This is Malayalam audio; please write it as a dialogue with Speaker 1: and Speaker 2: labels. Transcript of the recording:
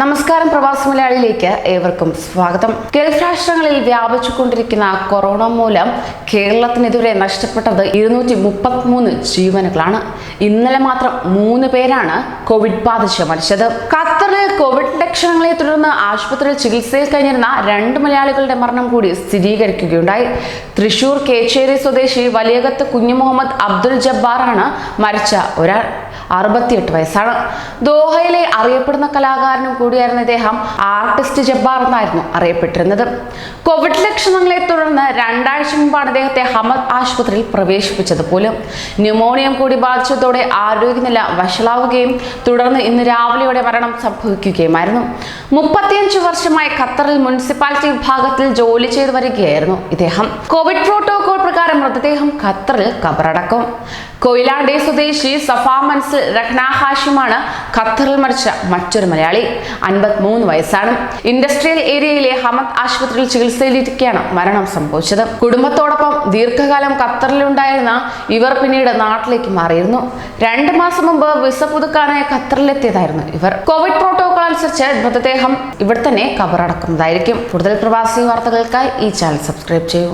Speaker 1: നമസ്കാരം, പ്രവാസി മലയാളിയിലേക്ക് ഏവർക്കും സ്വാഗതം. ഗൾഫ് രാഷ്ട്രങ്ങളിൽ വ്യാപിച്ചുകൊണ്ടിരിക്കുന്ന കൊറോണ മൂലം കേരളത്തിനെതിരെ നഷ്ടപ്പെട്ടത് 233 ജീവനുകളാണ്. ഇന്നലെ മാത്രം 3 പേരാണ് കോവിഡ് ബാധിച്ച് മരിച്ചത്. ഖത്തറിൽ കോവിഡ് ലക്ഷണങ്ങളെ തുടർന്ന് ആശുപത്രിയിൽ ചികിത്സയിൽ കഴിഞ്ഞിരുന്ന 2 മലയാളികളുടെ മരണം കൂടി സ്ഥിരീകരിക്കുകയുണ്ടായി. തൃശൂർ കേച്ചേരി സ്വദേശി വലിയകത്ത് കുഞ്ഞു മുഹമ്മദ് അബ്ദുൽ ജബ്ബാറാണ് മരിച്ച ഒരാൾ. 68 വയസ്സാണ്. ദോഹയിലെ അറിയപ്പെടുന്ന കലാകാരനും കൂടിയായിരുന്ന ഇദ്ദേഹം ആർട്ടിസ്റ്റ് ജബ്ബാർ എന്നായിരുന്നു അറിയപ്പെട്ടിരുന്നത്. കോവിഡ് ലക്ഷണങ്ങളെ തുടർന്ന് 2 ആഴ്ച മുമ്പാണ് അദ്ദേഹത്തെ ഹമദ് ആശുപത്രിയിൽ പ്രവേശിപ്പിച്ചത് പോലും. ന്യൂമോണിയം കൂടി ബാധിച്ചതോടെ ആരോഗ്യനില വഷളാവുകയും തുടർന്ന് ഇന്ന് രാവിലെയോടെ മരണം സംഭവിക്കുകയുമായിരുന്നു. 35 വർഷമായി ഖത്തറിൽ മുനിസിപ്പാലിറ്റി വിഭാഗത്തിൽ ജോലി ചെയ്തു വരികയായിരുന്നു ഇദ്ദേഹം. കോവിഡ് പ്രോട്ടോകോൾ പ്രകാരം മൃതദേഹം ഖത്തറിൽ ഖബറടക്കും. കൊയിലാണ്ടി സ്വദേശി സഫ മൻസിൽ റഹ്ന ഹാഷിമാണ് ഖത്തറിൽ മരിച്ച മറ്റൊരു മലയാളി. 53 വയസ്സാണ്. ഇൻഡസ്ട്രിയൽ ഏരിയയിലെ ഹമദ് ആശുപത്രിയിൽ ചികിത്സയിലിരിക്കെയാണ് മരണം സംഭവിച്ചത്. കുടുംബത്തോടൊപ്പം ദീർഘകാലം ഖത്തറിലുണ്ടായിരുന്ന ഇവർ പിന്നീട് നാട്ടിലേക്ക് മാറിയിരുന്നു. 2 മാസം മുമ്പ് വിസ പുതുക്കാനായി ഖത്തറിലെത്തിയതായിരുന്നു ഇവർ. കോവിഡ് പ്രോട്ടോകോൾ അനുസരിച്ച് മൃതദേഹം ഇവിടെ തന്നെ ഖബറടക്കുന്നതായിരിക്കും. കൂടുതൽ പ്രവാസി വാർത്തകൾക്കായി ഈ ചാനൽ സബ്സ്ക്രൈബ് ചെയ്യൂ.